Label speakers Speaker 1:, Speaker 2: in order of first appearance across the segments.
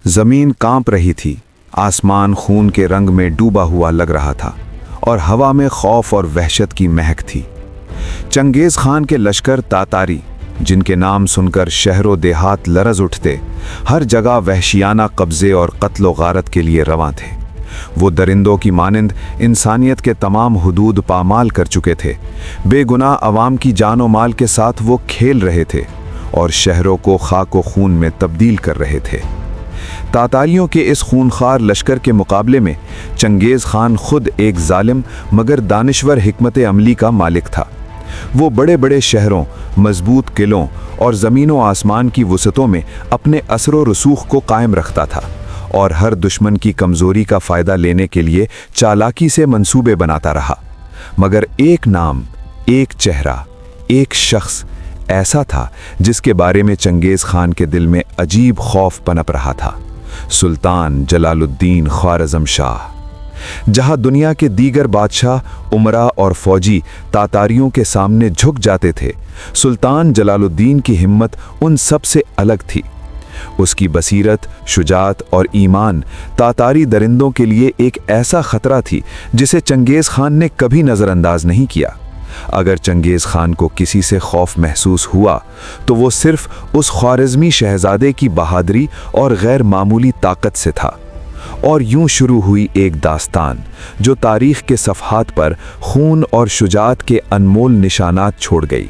Speaker 1: زمین کانپ رہی تھی، آسمان خون کے رنگ میں ڈوبا ہوا لگ رہا تھا اور ہوا میں خوف اور وحشت کی مہک تھی۔ چنگیز خان کے لشکر تاتاری، جن کے نام سن کر شہر و دیہات لرز اٹھتے، ہر جگہ وحشیانہ قبضے اور قتل و غارت کے لیے رواں تھے۔ وہ درندوں کی مانند انسانیت کے تمام حدود پامال کر چکے تھے۔ بے گناہ عوام کی جان و مال کے ساتھ وہ کھیل رہے تھے اور شہروں کو خاک و خون میں تبدیل کر رہے تھے۔ تاتاریوں کے اس خونخوار لشکر کے مقابلے میں چنگیز خان خود ایک ظالم مگر دانشور حکمت عملی کا مالک تھا۔ وہ بڑے بڑے شہروں، مضبوط قلعوں اور زمین و آسمان کی وسعتوں میں اپنے اثر و رسوخ کو قائم رکھتا تھا اور ہر دشمن کی کمزوری کا فائدہ لینے کے لیے چالاکی سے منصوبے بناتا رہا۔ مگر ایک نام، ایک چہرہ، ایک شخص ایسا تھا جس کے بارے میں چنگیز خان کے دل میں عجیب خوف پنپ رہا تھا: سلطان جلال الدین خوارزم شاہ۔ جہاں دنیا کے دیگر بادشاہ، امراء اور فوجی تاتاریوں کے سامنے جھک جاتے تھے، سلطان جلال الدین کی ہمت ان سب سے الگ تھی۔ اس کی بصیرت، شجاعت اور ایمان تاتاری درندوں کے لیے ایک ایسا خطرہ تھی جسے چنگیز خان نے کبھی نظر انداز نہیں کیا۔ اگر چنگیز خان کو کسی سے خوف محسوس ہوا تو وہ صرف اس خوارزمی شہزادے کی بہادری اور غیر معمولی طاقت سے تھا۔ اور یوں شروع ہوئی ایک داستان جو تاریخ کے صفحات پر خون اور شجاعت کے انمول نشانات چھوڑ گئی،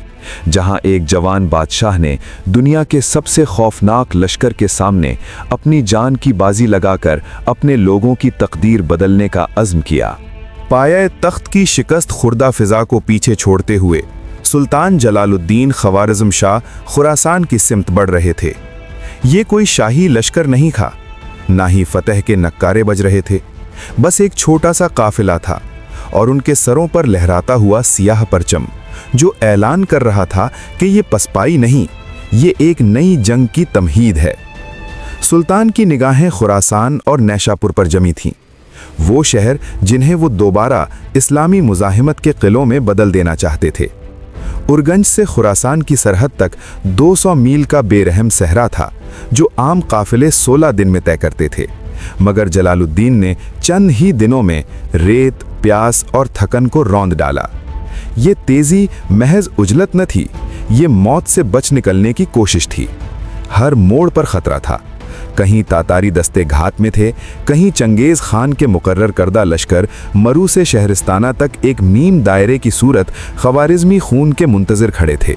Speaker 1: جہاں ایک جوان بادشاہ نے دنیا کے سب سے خوفناک لشکر کے سامنے اپنی جان کی بازی لگا کر اپنے لوگوں کی تقدیر بدلنے کا عزم کیا۔
Speaker 2: پایہ تخت کی شکست خوردہ فضا کو پیچھے چھوڑتے ہوئے سلطان جلال الدین خوارزم شاہ خراسان کی سمت بڑھ رہے تھے۔ یہ کوئی شاہی لشکر نہیں تھا، نہ ہی فتح کے نکارے بج رہے تھے، بس ایک چھوٹا سا قافلہ تھا اور ان کے سروں پر لہراتا ہوا سیاہ پرچم جو اعلان کر رہا تھا کہ یہ پسپائی نہیں، یہ ایک نئی جنگ کی تمہید ہے۔ سلطان کی نگاہیں خراسان اور نیشاپور پر جمی تھیں، وہ شہر جنہیں وہ دوبارہ اسلامی مزاحمت کے قلعوں میں بدل دینا چاہتے تھے۔ ارگنج سے خراسان کی سرحد تک 200 میل کا بے رحم صحرا تھا جو عام قافلے 16 دن میں طے کرتے تھے، مگر جلال الدین نے چند ہی دنوں میں ریت، پیاس اور تھکن کو روند ڈالا۔ یہ تیزی محض عجلت نہ تھی، یہ موت سے بچ نکلنے کی کوشش تھی۔ ہر موڑ پر خطرہ تھا، کہیں تاتاری دستے گھات میں تھے، کہیں چنگیز خان کے مقرر کردہ لشکر مرو سے شہرستانہ تک ایک نیم دائرے کی صورت خوارزمی خون کے منتظر کھڑے تھے۔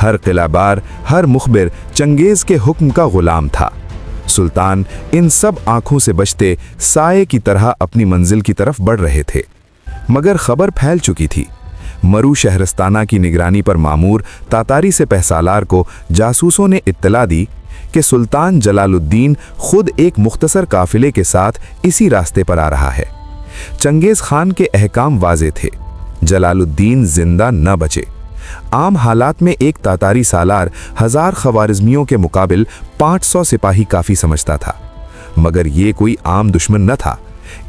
Speaker 2: ہر قلعہ بار، ہر مخبر چنگیز کے حکم کا غلام تھا۔ سلطان ان سب آنکھوں سے بچتے سائے کی طرح اپنی منزل کی طرف بڑھ رہے تھے، مگر خبر پھیل چکی تھی۔ مرو شہرستانہ کی نگرانی پر مامور تاتاری سپہ سالار کو جاسوسوں نے اطلاع دی کہ سلطان جلال الدین خود ایک مختصر قافلے کے ساتھ اسی راستے پر آ رہا ہے۔ چنگیز خان کے احکام واضح تھے، جلال الدین زندہ نہ بچے۔ عام حالات میں ایک تاتاری سالار 1000 خوارزمیوں کے مقابل 500 سپاہی کافی سمجھتا تھا، مگر یہ کوئی عام دشمن نہ تھا،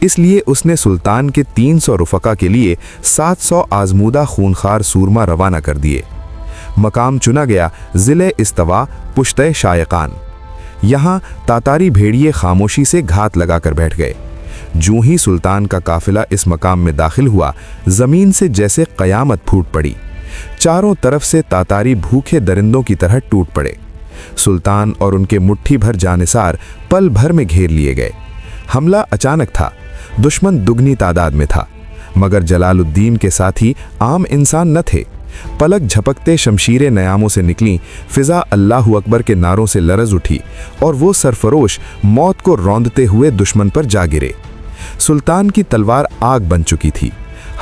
Speaker 2: اس لیے اس نے سلطان کے 300 رفقا کے لیے 700 آزمودہ خونخوار سورما روانہ کر دیے۔ مقام چنا گیا ضلع استوا پشتہ شائقان۔ یہاں تاتاری بھیڑیے خاموشی سے گھات لگا کر بیٹھ گئے۔ جوں ہی سلطان کا قافلہ اس مقام میں داخل ہوا، زمین سے جیسے قیامت پھوٹ پڑی۔ چاروں طرف سے تاتاری بھوکے درندوں کی طرح ٹوٹ پڑے۔ سلطان اور ان کے مٹھی بھر جانثار پل بھر میں گھیر لیے گئے۔ حملہ اچانک تھا، دشمن دگنی تعداد میں تھا، مگر جلال الدین کے ساتھی عام انسان نہ تھے۔ پلک جھپکتے شمشیریں نیاموں سے نکلیں، فضا اللہ اکبر کے نعروں سے لرز اٹھی اور وہ سرفروش موت کو روندتے ہوئے دشمن پر جا گرے۔ سلطان کی تلوار آگ بن چکی تھی،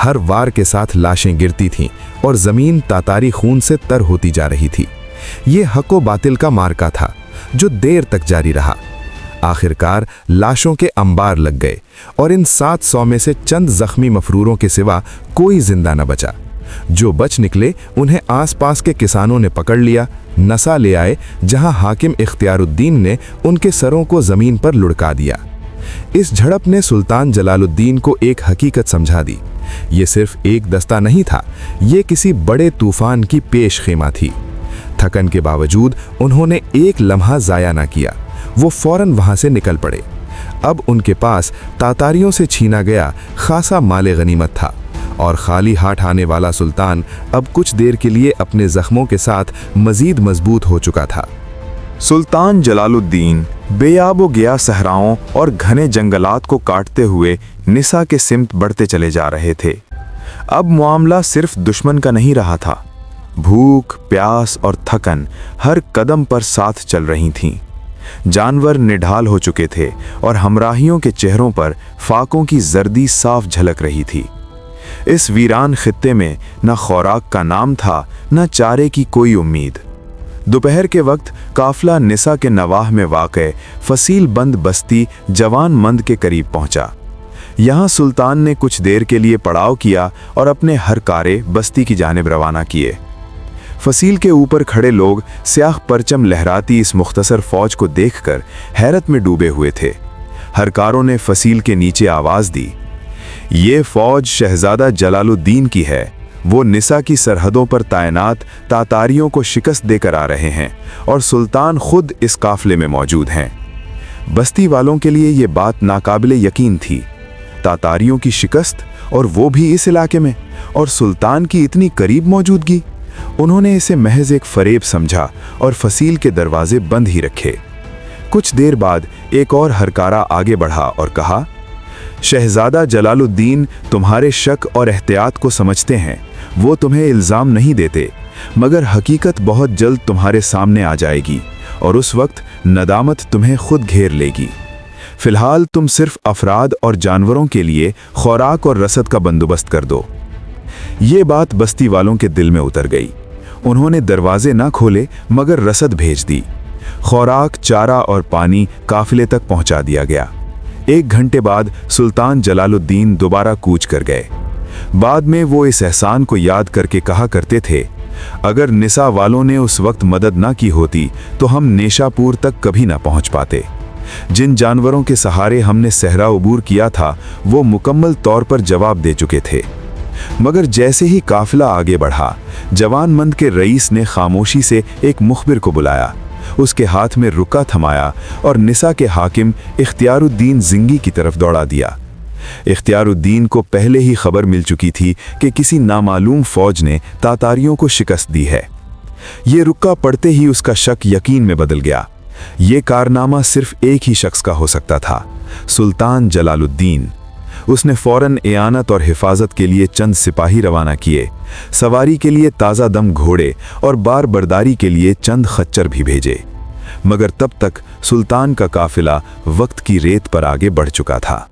Speaker 2: ہر وار کے ساتھ لاشیں گرتی تھیں اور زمین تاتاری خون سے تر ہوتی جا رہی تھی۔ یہ حق و باطل کا مارکا تھا جو دیر تک جاری رہا۔ آخرکار لاشوں کے انبار لگ گئے اور ان 700 میں سے چند زخمی مفروروں کے سوا کوئی زندہ نہ بچا۔ جو بچ نکلے انہیں آس پاس کے کسانوں نے پکڑ لیا، نسا لے آئے، جہاں حاکم اختیار الدین نے ان کے سروں کو زمین پر لڑکا دیا۔ اس جھڑپ نے سلطان جلال الدین کو ایک حقیقت سمجھا دی، یہ صرف ایک دستہ نہیں تھا، یہ کسی بڑے طوفان کی پیش خیمہ تھی۔ تھکن کے باوجود انہوں نے ایک لمحہ ضائع نہ کیا، वो फौरन वहां से निकल पड़े। अब उनके पास तातारियों से छीना गया खासा माले गनीमत था और खाली हाथ आने वाला सुल्तान अब कुछ देर के लिए अपने जख्मों के साथ मजीद मजबूत हो चुका था।
Speaker 1: सुल्तान जलालुद्दीन बेयाबो गया सहराओं और घने जंगलात को काटते हुए निसा के सिमत बढ़ते चले जा रहे थे। अब मामला सिर्फ दुश्मन का नहीं रहा था। भूख, प्यास और थकन हर कदम पर साथ चल रही थीं। जानवर निढाल हो चुके थे और हमराहियों के चेहरों पर फाकों की जर्दी साफ झलक रही थी। इस वीरान खित्ते में न खुराक का नाम था, न चारे की कोई उम्मीद। दोपहर के वक्त काफिला निसा के नवाह में वाक़े फसील बंद बस्ती जवान मंद के करीब पहुंचा। यहाँ सुल्तान ने कुछ देर के लिए पड़ाव किया और अपने हर कारे बस्ती की जानिब रवाना किए। फसील के ऊपर खड़े लोग स्याह परचम लहराती इस मुख्तसर फौज को देखकर हैरत में डूबे हुए थे। हरकारों ने फसील के नीचे आवाज़ दी, ये फौज शहजादा जलालुद्दीन की है। वो निसा की सरहदों पर तैनात तातारियों को शिकस्त देकर आ रहे हैं और सुल्तान खुद इस काफिले में मौजूद हैं। बस्ती वालों के लिए ये बात नाकाबिले यकीन थी। तातारियों की शिकस्त और वो भी इस इलाके में, और सुल्तान की इतनी करीब मौजूदगी। उन्होंने इसे महज एक फरेब समझा और फसील के दरवाजे बंद ही रखे। कुछ देर बाद एक और हरकारा आगे बढ़ा और कहा, शहजादा जलालुद्दीन तुम्हारे शक और एहतियात को समझते हैं। वो तुम्हें इल्ज़ाम नहीं देते, मगर हकीकत बहुत जल्द तुम्हारे सामने आ जाएगी और उस वक्त नदामत तुम्हें खुद घेर लेगी। फिलहाल तुम सिर्फ अफराद और जानवरों के लिए खुराक और रसद का बंदोबस्त कर दो। ये बात बस्ती वालों के दिल में उतर गई। उन्होंने दरवाजे ना खोले मगर रसद भेज दी। खुराक, चारा और पानी काफिले तक पहुंचा दिया गया। 1 घंटे बाद सुल्तान जलालुद्दीन दोबारा कूच कर गए। बाद में वो इस एहसान को याद करके कहा करते थे, अगर निसा वालों ने उस वक्त मदद ना की होती तो हम नेशापुर तक कभी ना पहुंच पाते। जिन जानवरों के सहारे हमने सहरा उबूर किया था वो मुकम्मल तौर पर जवाब दे चुके थे। मगर जैसे ही काफिला आगे बढ़ा, जवानमंद के रईस ने खामोशी से एक मुखबिर को बुलाया, उसके हाथ में रुका थमाया और निसा के हाकिम इख्तियारुद्दीन जिंगी की तरफ दौड़ा दिया। इख्तियारुद्दीन को पहले ही खबर मिल चुकी थी कि किसी नामालूम फौज ने तातारियों को शिकस्त दी है। ये रुक्का पड़ते ही उसका शक यकीन में बदल गया। ये कारनामा सिर्फ एक ही शख्स का हो सकता था, सुल्तान जलालुद्दीन। उसने फौरन एआनत और हिफाजत के लिए चंद सिपाही रवाना किए, सवारी के लिए ताज़ा दम घोड़े और बार बर्दारी के लिए चंद खच्चर भी भेजे। मगर तब तक सुल्तान का काफिला वक्त की रेत पर आगे बढ़ चुका था।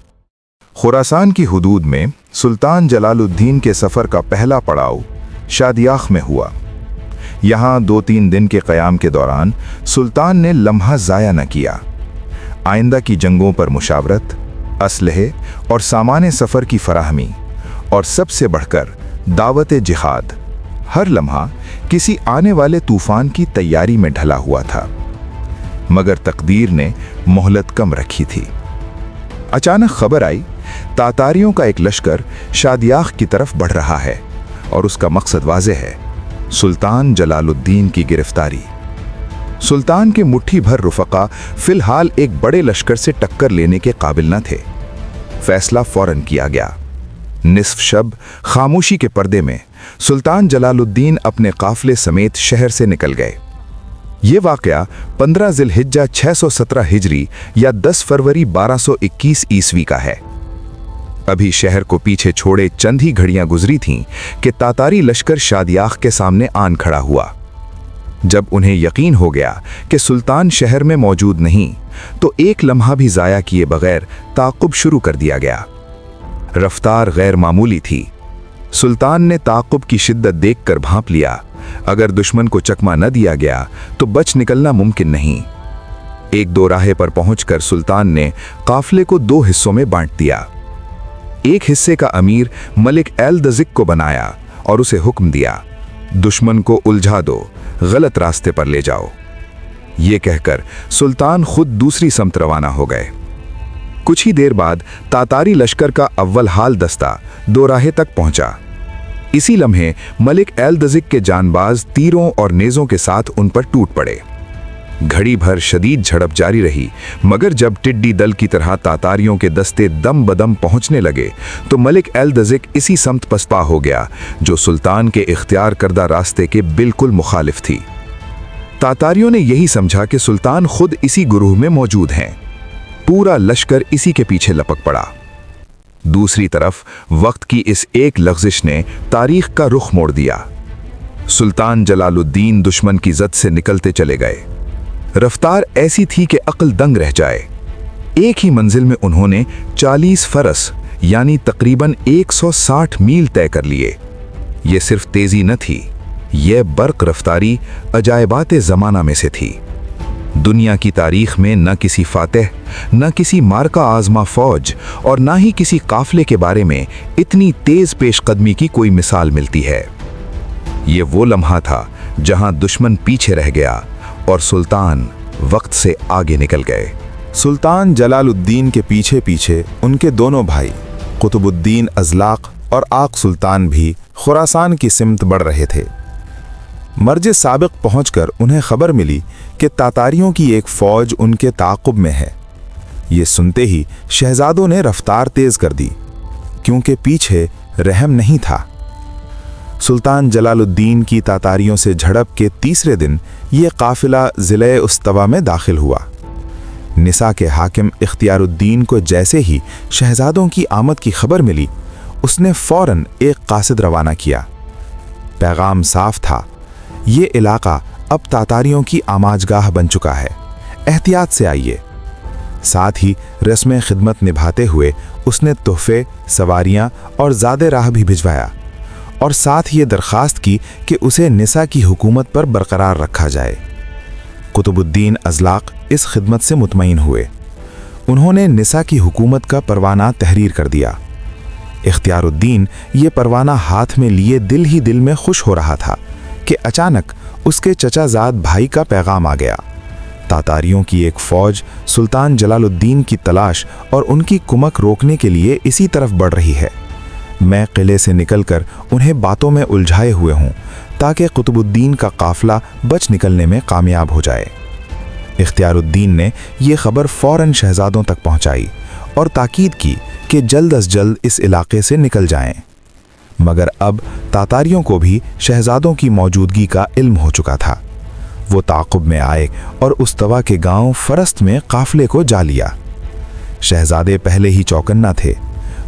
Speaker 2: खुरासान की हुदूद में सुल्तान जलालुद्दीन के सफ़र का पहला पड़ाव शादियाख में हुआ। यहाँ 2-3 दिन के क़याम के दौरान सुल्तान ने लम्हा ज़ाया न किया। आइंदा की जंगों पर मुशावरत, असलहे और सामाने सफ़र की फराहमी और सबसे बढ़कर दावत जिहाद, हर लम्हा किसी आने वाले तूफान की तैयारी में ढला हुआ था। मगर तकदीर ने मोहलत कम रखी थी। अचानक खबर आई, तातारियों का एक लश्कर शादियाख की तरफ बढ़ रहा है और उसका मकसद वाज़ेह है, सुल्तान जलालुद्दीन की गिरफ्तारी। सुल्तान के मुट्ठी भर रुफ़क़ा फिलहाल एक बड़े लश्कर से टक्कर लेने के काबिल न थे। फैसला फौरन किया गया। निस्फ शब खामोशी के पर्दे में सुल्तान जलालुद्दीन अपने काफिले समेत शहर से निकल गए। ये वाक़या 15 ज़िलहिज्जा 617 हिजरी या 10 फरवरी 1221 ईस्वी का है। अभी शहर को पीछे छोड़े चंद ही घड़ियां गुजरी थीं कि तातारी लश्कर शादियाख के सामने आन खड़ा हुआ। जब उन्हें यकीन हो गया कि सुल्तान शहर में मौजूद नहीं, तो एक लम्हा भी ज़ाया किए बगैर ताक़ुब शुरू कर दिया गया। रफ्तार गैर मामूली थी। सुल्तान ने ताक़ुब की शिद्दत देखकर भांप लिया, अगर दुश्मन को चकमा न दिया गया तो बच निकलना मुमकिन नहीं। एक दो राहे पर पहुंचकर सुल्तान ने काफिले को 2 हिस्सों में बांट दिया। एक हिस्से का अमीर मलिक एल-दज़िक को बनाया और उसे हुक्म दिया, दुश्मन को उलझा दो, गलत रास्ते पर ले जाओ। ये कहकर सुल्तान खुद दूसरी समत रवाना हो गए। कुछ ही देर बाद तातारी लश्कर का अव्वल हाल दस्ता 2 राहे तक पहुंचा। इसी लम्हे मलिक एल-दज़िक के जानबाज तीरों और नेज़ों के साथ उन पर टूट पड़े।
Speaker 1: घड़ी भर शदीद झड़प जारी रही, मगर जब टिड्डी दल की तरह तातारियों के दस्ते दम बदम पहुंचने लगे तो मलिक एल-दज़िक इसी समत पसपा हो गया जो सुल्तान के इख्तियार करदा रास्ते के बिल्कुल मुखालिफ थी। तातारियों ने यही समझा कि सुल्तान खुद इसी गुरूह में मौजूद हैं। पूरा लश्कर इसी के पीछे लपक पड़ा। दूसरी तरफ वक्त की इस एक लग़ज़िश ने तारीख का रुख मोड़ दिया। सुल्तान जलालुद्दीन दुश्मन की जद से निकलते चले गए। रफ्तार ऐसी थी कि अक्ल दंग रह जाए। एक ही मंजिल में उन्होंने 40 फरस यानी तकरीबन 160 मील तय कर लिए। ये सिर्फ तेजी न थी, यह बर्क रफ्तारी अजायबात ज़माना में से थी। दुनिया की तारीख में न किसी फातेह, न किसी मार्का आज़मा फौज और न ही किसी काफले के बारे में इतनी तेज पेशकदमी की कोई मिसाल मिलती है। ये वो लम्हा था जहां दुश्मन पीछे रह गया और सुल्तान वक्त से आगे निकल गए।
Speaker 2: सुल्तान जलालुद्दीन के पीछे पीछे उनके दोनों भाई कुतुबुद्दीन अज़लाक़ और आक़ सुल्तान भी खुरासान की सिमत बढ़ रहे थे। मर्ज साबिक़ पहुंचकर उन्हें खबर मिली कि तातारियों की एक फ़ौज उनके ताक़ुब में है। ये सुनते ही शहजादों ने रफ्तार तेज़ कर दी, क्योंकि पीछे रहम नहीं था। सुल्तान जलालुद्दीन की तातारियों से झड़प के तीसरे दिन ये काफ़िला ज़िले उस्तवा में दाखिल हुआ। निसा के हाकिम इख्तियारुद्दीन को जैसे ही शहजादों की आमद की खबर मिली, उसने फ़ौरन एक कासिद रवाना किया। पैगाम साफ था, ये इलाका अब तातारियों की आमाजगाह बन चुका है, एहतियात से आइए। साथ ही रस्म खिदमत निभाते हुए उसने तोहफे, सवारियां और ज़ादे राह भी भिजवाया और साथ ये दरख्वास्त की कि उसे निसा की हुकूमत पर बरकरार रखा जाए। कुतुबुद्दीन अज़लाक़ इस खिदमत से मुतमईन हुए। उन्होंने निसा की हुकूमत का परवाना तहरीर कर दिया। इख्तियारुद्दीन ये परवाना हाथ में लिए दिल ही दिल में खुश हो रहा था कि अचानक उसके चचाजाद भाई का पैगाम आ गया। तातारियों की एक फ़ौज सुल्तान जलालुद्दीन की तलाश और उनकी कुमक रोकने के लिए इसी तरफ बढ़ रही है। मैं किले से निकलकर उन्हें बातों में उलझाए हुए हूँ ताकि कुतुबुद्दीन का काफ़िला बच निकलने में कामयाब हो जाए। इख्तियारुद्दीन ने यह खबर फ़ौरन शहजादों तक पहुँचाई और ताकीद की कि जल्द अज जल्द इस इलाके से निकल जाएं। मगर अब तातारियों को भी शहजादों की मौजूदगी का इल्म हो चुका था। वो ताक़ुब में आए और उस्तवा के गांव फरस्त में काफ़िले को जा लिया। शहजादे पहले ही चौकन्ना थे।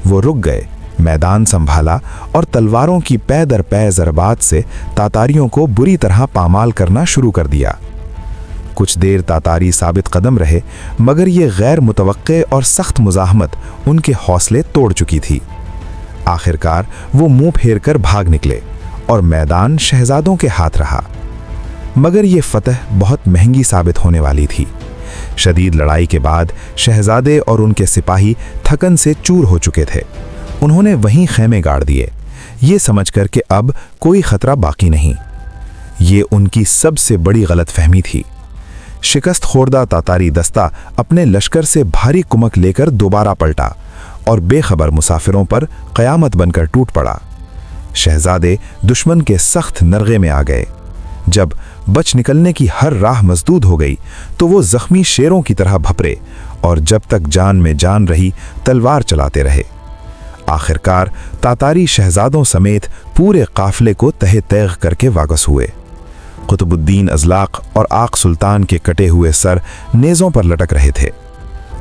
Speaker 2: वो रुक गए, मैदान संभाला और तलवारों की पै दर पै ज़रबात से तातारियों को बुरी तरह पामाल करना शुरू कर दिया। कुछ देर तातारी साबित कदम रहे, मगर ये गैर मुतवक्के और सख्त मुज़ाहमत उनके हौसले तोड़ चुकी थी। आखिरकार वो मुंह फेर कर भाग निकले और मैदान शहजादों के हाथ रहा। मगर ये फतह बहुत महंगी साबित होने वाली थी। शदीद लड़ाई के बाद शहजादे और उनके सिपाही थकन से चूर हो चुके थे। उन्होंने वहीं खैमे गाड़ दिए, ये समझकर कि अब कोई खतरा बाकी नहीं। ये उनकी सबसे बड़ी गलतफहमी थी। शिकस्त खोर्दा तातारी दस्ता अपने लश्कर से भारी कुमक लेकर दोबारा पलटा और बेखबर मुसाफिरों पर क़यामत बनकर टूट पड़ा। शहजादे दुश्मन के सख्त नरगे में आ गए। जब बच निकलने की हर राह मसदूद हो गई तो वो जख्मी शेरों की तरह भपरे और जब तक जान में जान रही तलवार चलाते रहे। आखिरकार तातारी शहजादों समेत पूरे काफिले को तहे तैग करके वापस हुए। कुतुबुद्दीन अज़लाक़ और आक़ सुल्तान के कटे हुए सर नेज़ों पर लटक रहे थे।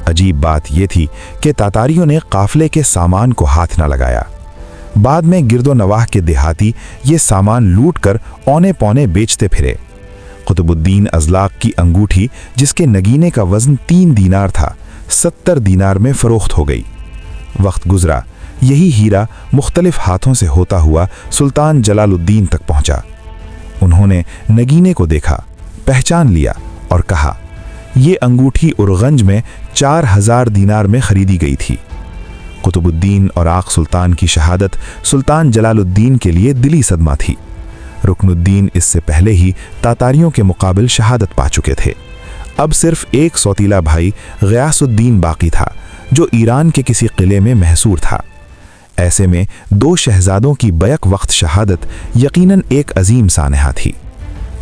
Speaker 2: अजीब बात यह थी कि तातारियों ने काफिले के सामान को हाथ न लगाया। बाद में गिरदो नवाह के देहाती ये सामान लूट कर औने पौने बेचते फिरे। कुतुबुद्दीन अज़लाक़ की अंगूठी, जिसके नगीने का वज़न 3 दीनार था, 70 दीनार में फ़रोख्त हो गई। वक्त गुजरा, यही हीरा मुख्तलिफ हाथों से होता हुआ सुल्तान जलालुद्दीन तक पहुंचा। उन्होंने नगीने को देखा, पहचान लिया और कहा, ये अंगूठी उरगंज में 4000 दीनार में खरीदी गई थी। कुतुबुद्दीन और आक़ सुल्तान की शहादत सुल्तान जलालुद्दीन के लिए दिली सदमा थी। रुकनुद्दीन इससे पहले ही तातारियों के मुकाबिल शहादत पा चुके थे। अब सिर्फ एक सौतीला भाई ग़ियासुद्दीन बाकी था, जो ईरान के किसी किले में महसूर था। ऐसे में 2 शहजादों की बैक वक्त शहादत यकीनन एक अजीम सानहा थी।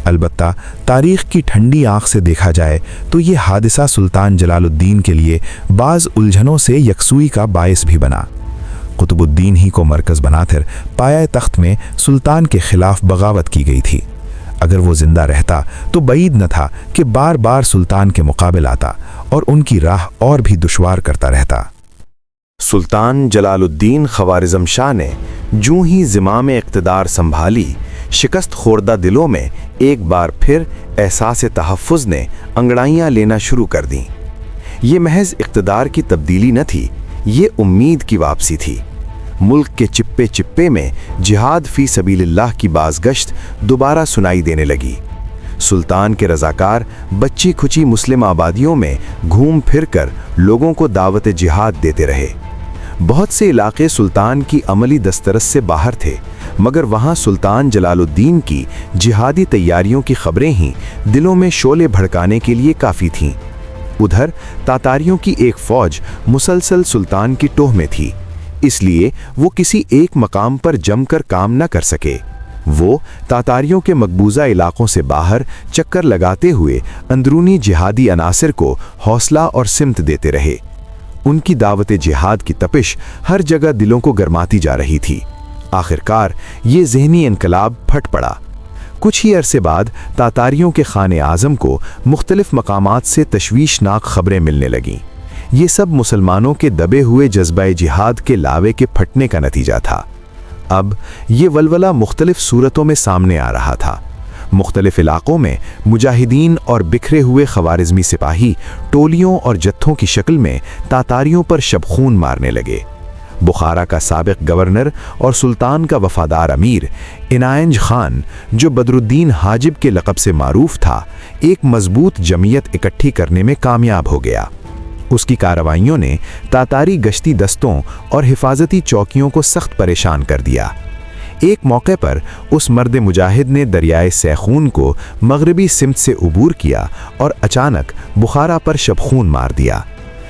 Speaker 2: البتہ تاریخ کی ٹھنڈی آنکھ سے دیکھا جائے تو یہ حادثہ سلطان جلال الدین کے لیے بعض الجھنوں سے یکسوئی کا باعث بھی بنا۔ قطب الدین ہی کو مرکز بنا کر پایہ تخت میں سلطان کے خلاف بغاوت کی گئی تھی۔ اگر وہ زندہ رہتا تو بعید نہ تھا کہ بار بار سلطان کے مقابل آتا اور ان کی راہ اور بھی دشوار کرتا رہتا۔
Speaker 3: سلطان جلال الدین خوارزم شاہ نے جوں ہی زمام اقتدار سنبھالی، شکست خوردہ دلوں میں ایک بار پھر احساس تحفظ نے انگڑائیاں لینا شروع کر دیں۔ یہ محض اقتدار کی تبدیلی نہ تھی، یہ امید کی واپسی تھی۔ ملک کے چپے چپے میں جہاد فی سبیل اللہ کی بازگشت دوبارہ سنائی دینے لگی۔ سلطان کے رضاکار بچی کھچی مسلم آبادیوں میں گھوم پھر کر لوگوں کو دعوت جہاد دیتے رہے۔ بہت سے علاقے سلطان کی عملی دسترس سے باہر تھے، مگر وہاں سلطان جلال الدین کی جہادی تیاریوں کی خبریں ہی دلوں میں شعلے بھڑکانے کے لیے کافی تھیں۔ ادھر تاتاریوں کی ایک فوج مسلسل سلطان کی ٹوہ میں تھی، اس لیے وہ کسی ایک مقام پر جم کر کام نہ کر سکے۔ وہ تاتاریوں کے مقبوضہ علاقوں سے باہر چکر لگاتے ہوئے اندرونی جہادی عناصر کو حوصلہ اور سمت دیتے رہے۔ ان کی دعوت جہاد کی تپش ہر جگہ دلوں کو گرماتی جا رہی تھی۔ آخرکار یہ ذہنی انقلاب پھٹ پڑا۔ کچھ ہی عرصے بعد تاتاریوں کے خان اعظم کو مختلف مقامات سے تشویشناک خبریں ملنے لگیں۔ یہ سب مسلمانوں کے دبے ہوئے جذبہ جہاد کے لاوے کے پھٹنے کا نتیجہ تھا۔ اب یہ ولولہ مختلف صورتوں میں سامنے آ رہا تھا۔ مختلف علاقوں میں مجاہدین اور بکھرے ہوئے خوارزمی سپاہی ٹولیوں اور جتھوں کی شکل میں تاتاریوں پر شبخون مارنے لگے۔ بخارا کا سابق گورنر اور سلطان کا وفادار امیر عنایت خان، جو بدر الدین حاجب کے لقب سے معروف تھا، ایک مضبوط جمعیت اکٹھی کرنے میں کامیاب ہو گیا۔ اس کی کارروائیوں نے تاتاری گشتی دستوں اور حفاظتی چوکیوں کو سخت پریشان کر دیا۔ ایک موقع پر اس مرد مجاہد نے دریائے سیخون کو مغربی سمت سے عبور کیا اور اچانک بخارا پر شبخون مار دیا۔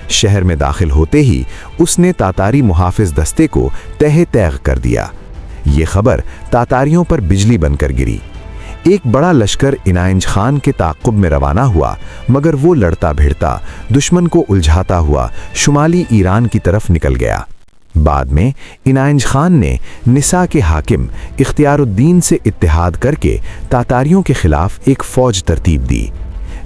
Speaker 3: شہر میں داخل ہوتے ہی اس نے تاتاری محافظ دستے کو تہہ تیغ کر دیا۔ یہ خبر تاتاریوں پر بجلی بن کر گری۔ ایک بڑا لشکر عنایت خان کے تعاقب میں روانہ ہوا، مگر وہ لڑتا بھیڑتا دشمن کو الجھاتا ہوا شمالی ایران کی طرف نکل گیا۔ بعد میں عنایت خان نے نسا کے حاکم اختیار الدین سے اتحاد کر کے تاتاریوں کے خلاف ایک فوج ترتیب دی۔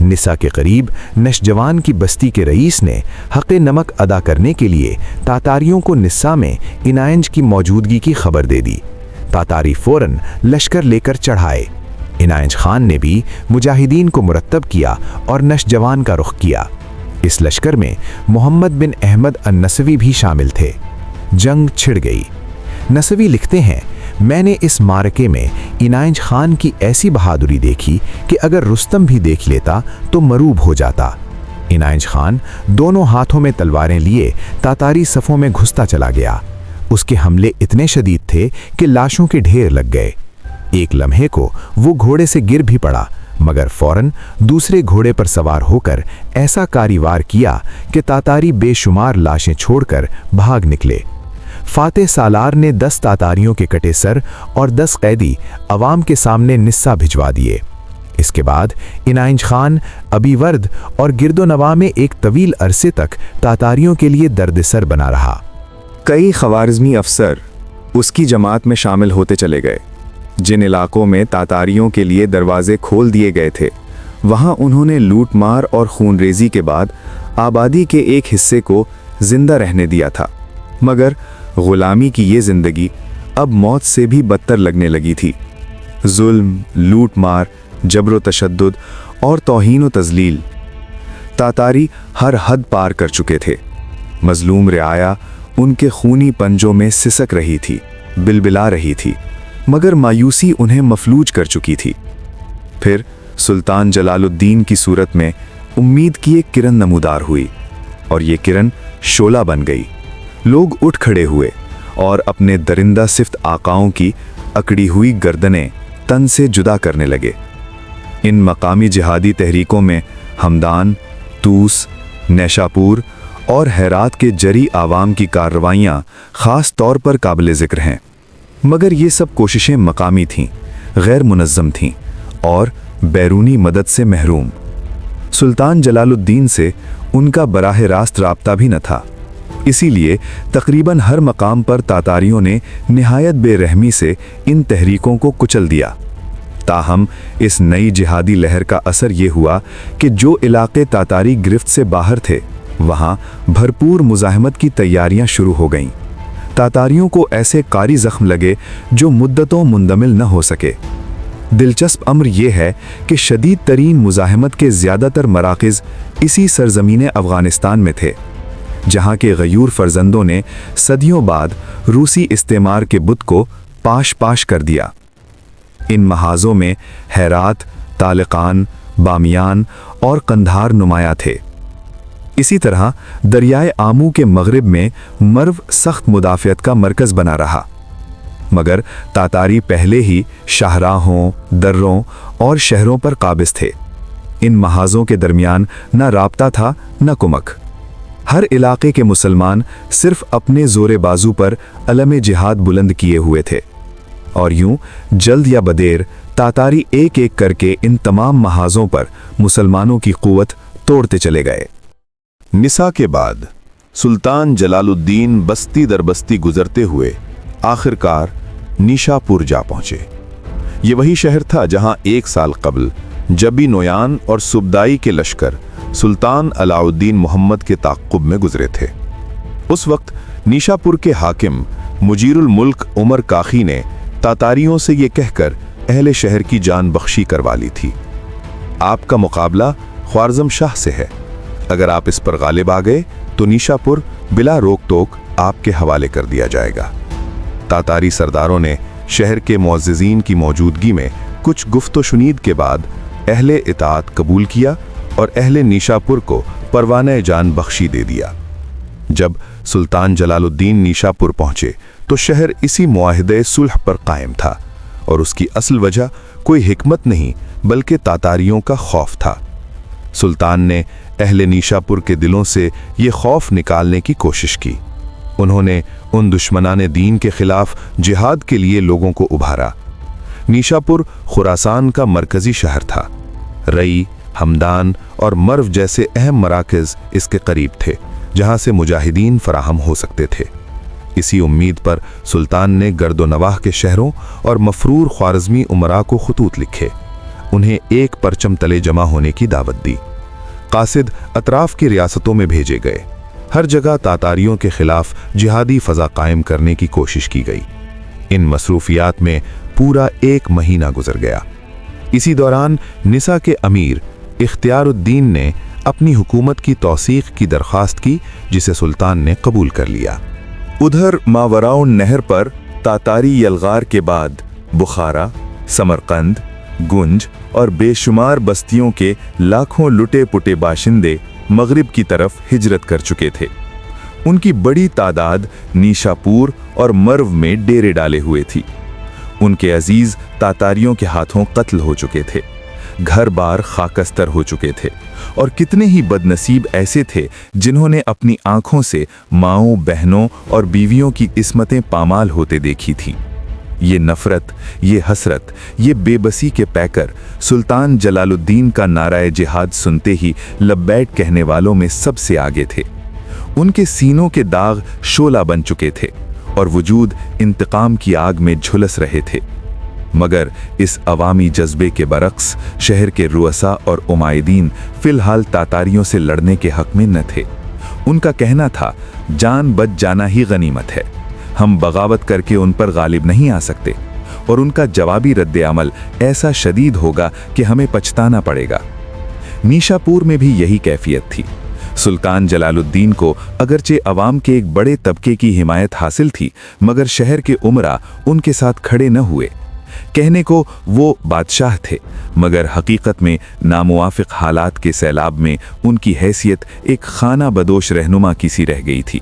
Speaker 3: نسا کے قریب نشجوان کی بستی کے رئیس نے حق نمک ادا کرنے کے لیے تاتاریوں کو نسا میں عنایت کی موجودگی کی خبر دے دی۔ تاتاری فوراً لشکر لے کر چڑھائے۔ عنایت خان نے بھی مجاہدین کو مرتب کیا اور نشجوان کا رخ کیا۔ اس لشکر میں محمد بن احمد النسوی بھی شامل تھے۔ جنگ چھڑ گئی۔ نسوی لکھتے ہیں، میں نے اس معرکے میں عنایت خان کی ایسی بہادری دیکھی کہ اگر رستم بھی دیکھ لیتا تو مروب ہو جاتا۔ عنایت خان دونوں ہاتھوں میں تلواریں لیے تاتاری صفوں میں گھستا چلا گیا۔ اس کے حملے اتنے شدید تھے کہ لاشوں کے ڈھیر لگ گئے۔ ایک لمحے کو وہ گھوڑے سے گر بھی پڑا، مگر فوراً دوسرے گھوڑے پر سوار ہو کر ایسا کاریوار کیا کہ تاتاری بے شمار لاشیں چھوڑ کر بھاگ نکلے۔ فاتح سالار نے 10 تاتاریوں کے کٹے سر اور 10 قیدی عوام کے سامنے نسا بھجوا دیے۔ اس کے بعد عنایت خان ابی ورد اور گرد و نواح میں ایک طویل عرصے تک تاتاریوں کے لیے درد سر بنا رہا۔
Speaker 2: کئی خوارزمی افسر اس کی جماعت میں شامل ہوتے چلے گئے۔ جن علاقوں میں تاتاریوں کے لیے دروازے کھول دیے گئے تھے، وہاں انہوں نے لوٹ مار اور خون ریزی کے بعد آبادی کے ایک حصے کو زندہ رہنے دیا تھا، مگر غلامی کی یہ زندگی اب موت سے بھی بدتر لگنے لگی تھی۔ ظلم، لوٹ مار، جبر و تشدد اور توہین و تذلیل، تاتاری ہر حد پار کر چکے تھے۔ مظلوم رعایا ان کے خونی پنجوں میں سسک رہی تھی، بلبلا رہی تھی، مگر مایوسی انہیں مفلوج کر چکی تھی۔ پھر سلطان جلال الدین کی صورت میں امید کی ایک کرن نمودار ہوئی، اور یہ کرن شعلہ بن گئی۔ لوگ اٹھ کھڑے ہوئے اور اپنے درندہ صفت آقاؤں کی اکڑی ہوئی گردنیں تن سے جدا کرنے لگے۔ ان مقامی جہادی تحریکوں میں ہمدان، توس، نیشاپور اور ہیرات کے جری عوام کی کارروائیاں خاص طور پر قابل ذکر ہیں، مگر یہ سب کوششیں مقامی تھیں، غیر منظم تھیں اور बैरूनी मदद से महरूम। सुल्तान जलालुद्दीन से उनका बराह रास्त राब्ता भी न था, इसीलिए तकरीबन हर मकाम पर तातारियों ने निहायत बेरहमी से इन तहरीकों को कुचल दिया। ताहम इस नई जिहादी लहर का असर ये हुआ कि जो इलाके तातारी गिरफ्त से बाहर थे वहाँ भरपूर मुज़ाहमत की तैयारियां शुरू हो गईं। तातारियों को ऐसे कारी ज़ख्म लगे जो मुद्दतों मुंदमिल न हो सके। दिलचस्प अम्र यह है कि शदीद तरीन मुज़ाहमत के ज़्यादातर मराकज़ इसी सरज़मीन अफ़ग़ानिस्तान में थे, जहाँ के गयूर फर्जंदों ने सदियों बाद रूसी इस्तेमार के बुत को पाश पाश कर दिया। इन महाज़ों में हैरात, तालिकान, बामियान और कंधार नुमाया थे। इसी तरह दरियाए आमू के मगरिब में मर्व सख्त मुदाफ़ियत का मरकज़ बना रहा, मगर तातारी पहले ही शाहराहों, दर्रों और शहरों पर काबिज थे। इन महाज़ों के दरमियान न राब्ता था न कुमक। हर इलाके के मुसलमान सिर्फ अपने ज़ोरे बाजू पर अलम जिहाद बुलंद किए हुए थे, और यूं जल्द या बदेर तातारी एक एक करके इन तमाम महाज़ों पर मुसलमानों की क़ुव्वत तोड़ते चले गए।
Speaker 3: निसा के बाद सुल्तान जलालुद्दीन बस्ती दर बस्ती गुजरते हुए आखिरकार निशापुर जा पहुंचे। ये वही शहर था जहां 1 साल कबल जबी नोयान और सुबदाई के लश्कर सुल्तान अलाउद्दीन मोहम्मद के ताक़ुब में गुजरे थे। उस वक्त निशापुर के हाकिम मुजीरुल मुल्क उमर काखी ने तातारियों से ये कहकर अहले शहर की जान बख्शी करवा ली थी, आपका मुकाबला ख्वारज़म शाह से है। अगर आप इस पर गालिब आ गए तो निशापुर बिला रोक टोक आपके हवाले कर दिया जाएगा। तातारी सरदारों ने शहर के मुअज़्ज़िज़ीन की मौजूदगी में कुछ गुफ्तो शुनीद के बाद अहले इताअत कबूल किया और अहले निशापुर को परवाने जान बख्शी दे दिया। जब सुल्तान जलालुद्दीन निशापुर पहुंचे तो शहर इसी मुआहिदे सुलह पर कायम था, और उसकी असल वजह कोई हिकमत नहीं बल्कि तातारियों का खौफ था। सुल्तान ने अहले निशापुर के दिलों से ये खौफ निकालने की कोशिश की। उन्होंने उन दुश्मनाने दीन के खिलाफ जिहाद के लिए लोगों को उभारा। निशापुर खुरासान का मरकजी शहर था। रई, हमदान और मर्व जैसे अहम मराकज़ इसके करीब थे, जहां से मुजाहिदीन फराहम हो सकते थे। इसी उम्मीद पर सुल्तान ने गर्दो नवाह के शहरों और मफरूर ख्वारज़मी उमरा को खतूत लिखे, उन्हें एक परचम तले जमा होने की दावत दी। कासिद अतराफ की रियासतों में भेजे गए। हर जगह तातारियों के खिलाफ जिहादी फ़ज़ा कायम करने की कोशिश की गई। इन मसरूफियात में पूरा 1 महीना गुजर गया। इसी दौरान निसा के अमीर इख्तियारुद्दीन ने अपनी हुकूमत की तौसीक़ की दरख्वास्त की, जिसे सुल्तान ने कबूल कर लिया।
Speaker 2: उधर मावराउन नहर पर तातारी यलगार के बाद बुखारा, समरकंद, गुंज और बेशुमार बस्तियों के लाखों लुटे पुटे बाशिंदे मगरिब की तरफ हिजरत कर चुके थे। उनकी बड़ी तादाद निशापुर और मर्व में डेरे डाले हुए थी। उनके अजीज तातारियों के हाथों कत्ल हो चुके थे, घर बार खाकस्तर हो चुके थे, और कितने ही बदनसीब ऐसे थे जिन्होंने अपनी आंखों से माओं, बहनों और बीवियों की इस्मतें पामाल होते देखी थी। ये नफरत, ये हसरत, ये बेबसी के पैकर सुल्तान जलालुद्दीन का नाराए जिहाद सुनते ही लब्बैक कहने वालों में सबसे आगे थे। उनके सीनों के दाग शोला बन चुके थे और वजूद इंतकाम की आग में झुलस रहे थे। मगर इस अवामी जज्बे के बरक्स शहर के रुअसा और उमायदीन फिलहाल तातारियों से लड़ने के हक में न थे। उनका कहना था, जान बच जाना ही गनीमत है, हम बगावत करके उन पर गालिब नहीं आ सकते, और उनका जवाबी रद्द अमल ऐसा शदीद होगा कि हमें पछताना पड़ेगा। निशापुर में भी यही कैफियत थी। सुल्तान जलालुद्दीन को अगरचे अवाम के एक बड़े तबके की हिमायत हासिल थी, मगर शहर के उमरा उनके साथ खड़े न हुए। कहने को वो बादशाह थे, मगर हकीकत में नामुआफिक हालात के सैलाब में उनकी हैसियत एक खाना बदोश रहनुमा की सी रह गई थी।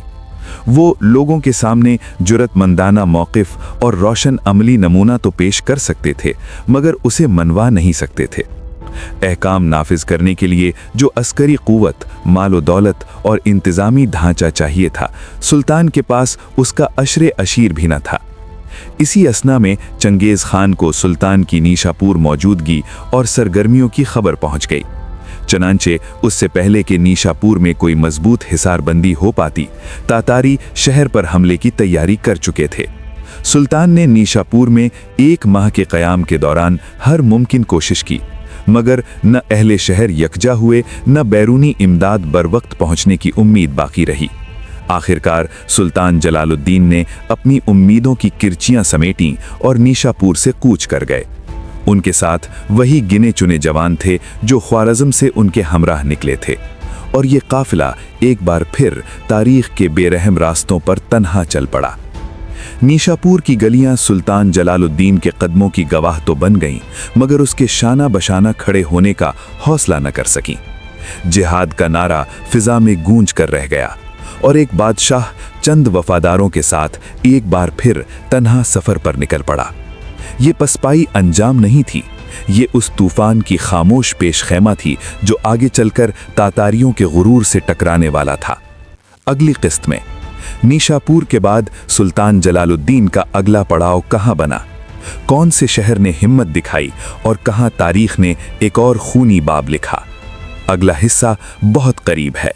Speaker 2: वो लोगों के सामने जुरतमंदाना मौक़िफ़ और रोशन अमली नमूना तो पेश कर सकते थे, मगर उसे मनवा नहीं सकते थे। अहकाम नाफिज करने के लिए जो अस्करी क़ुव्वत, मालो दौलत और इंतज़ामी ढांचा चाहिए था, सुल्तान के पास उसका अशरे अशीर भी न था। इसी असना में चंगेज़ खान को सुल्तान की नीशापुर मौजूदगी और सरगर्मियों की खबर पहुंच गई। चनांचे उससे पहले कि नीशापुर में कोई मजबूत हिसारबंदी हो पाती, तातारी शहर पर हमले की तैयारी कर चुके थे। सुल्तान ने नीशापुर में 1 माह के क़याम के दौरान हर मुमकिन कोशिश की, मगर न अहले शहर यकजा हुए, न बैरूनी इमदाद बरवक्त पहुंचने की उम्मीद बाकी रही। आखिरकार सुल्तान जलालुद्दीन ने अपनी उम्मीदों की किरचियां समेटीं और नीशापुर से कूच कर गए। उनके साथ वही गिने चुने जवान थे जो ख्वारज़म से उनके हमराह निकले थे, और ये काफिला एक बार फिर तारीख के बेरहम रास्तों पर तन्हा चल पड़ा। नीशापुर की गलियां सुल्तान जलालुद्दीन के कदमों की गवाह तो बन गईं, मगर उसके शाना बशाना खड़े होने का हौसला न कर सकीं। जिहाद का नारा फिजा में गूंज कर रह गया, और एक बादशाह चंद वफादारों के साथ एक बार फिर तन्हा सफर पर निकल पड़ा। ये पसपाई अंजाम नहीं थी, ये उस तूफान की खामोश पेशखैमा थी जो आगे चलकर तातारियों के गुरूर से टकराने वाला था। अगली किस्त में नीशापुर के बाद सुल्तान जलालुद्दीन का अगला पड़ाव कहाँ बना, कौन से शहर ने हिम्मत दिखाई और कहाँ तारीख ने एक और खूनी बाब लिखा। अगला हिस्सा बहुत करीब है।